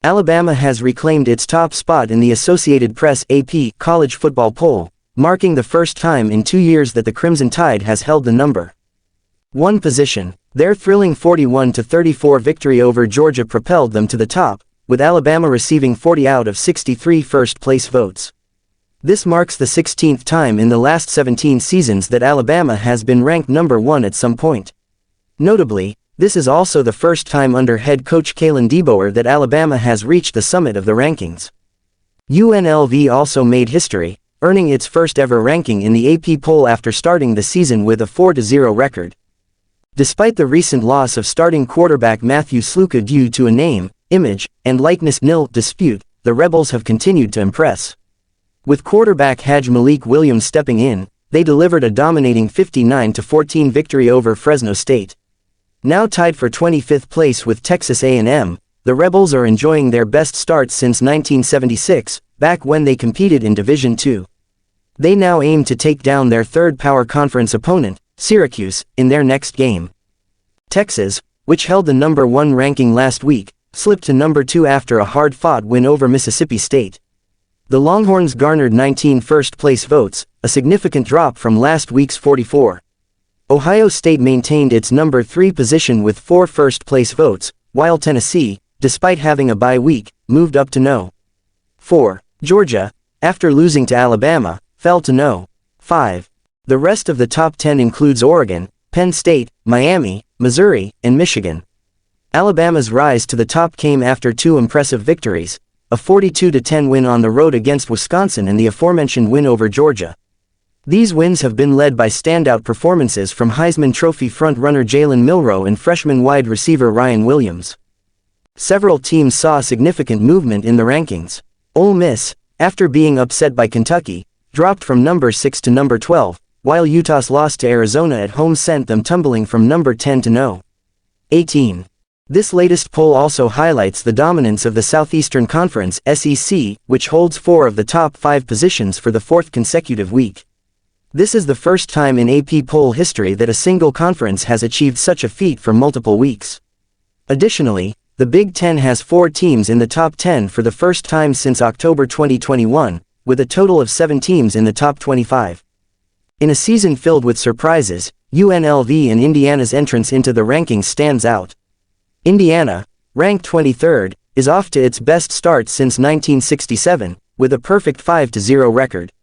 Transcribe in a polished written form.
Alabama has reclaimed its top spot in the Associated Press AP college football poll, marking the first time in 2 years that the Crimson Tide has held the number 1 position. Their thrilling 41-34 victory over Georgia propelled them to the top, with Alabama receiving 40 out of 63 first-place votes. This marks the 16th time in the last 17 seasons that Alabama has been ranked number 1 at some point. Notably, this is also the first time under head coach Kalen DeBoer that Alabama has reached the summit of the rankings. UNLV also made history, earning its first ever ranking in the AP poll after starting the season with a 4-0 record. Despite the recent loss of starting quarterback Matthew Sluka due to a name, image, and likeness nil dispute, the Rebels have continued to impress. With quarterback Hajj-Malik Williams stepping in, they delivered a dominating 59-14 victory over Fresno State. Now tied for 25th place with Texas A&M, the Rebels are enjoying their best start since 1976, back when they competed in Division II. They now aim to take down their third power conference opponent, Syracuse, in their next game. Texas, which held the number 1 ranking last week, slipped to number 2 after a hard-fought win over Mississippi State. The Longhorns garnered 19 first-place votes, a significant drop from last week's 44. Ohio State maintained its number 3 position with 4 first-place votes, while Tennessee, despite having a bye week, moved up to No. 4. Georgia, after losing to Alabama, fell to No. 5. The rest of the top 10 includes Oregon, Penn State, Miami, Missouri, and Michigan. Alabama's rise to the top came after 2 impressive victories, a 42-10 win on the road against Wisconsin and the aforementioned win over Georgia. These wins have been led by standout performances from Heisman Trophy front-runner Jalen Milroe and freshman wide receiver Ryan Williams. Several teams saw significant movement in the rankings. Ole Miss, after being upset by Kentucky, dropped from number 6 to number 12, while Utah's loss to Arizona at home sent them tumbling from number 10 to No. 18. This latest poll also highlights the dominance of the Southeastern Conference (SEC), which holds 4 of the top 5 positions for the 4th consecutive week. This is the first time in AP poll history that a single conference has achieved such a feat for multiple weeks. Additionally, the Big Ten has 4 teams in the top 10 for the first time since October 2021, with a total of 7 teams in the top 25. In a season filled with surprises, UNLV and Indiana's entrance into the rankings stands out. Indiana, ranked 23rd, is off to its best start since 1967, with a perfect 5-0 record.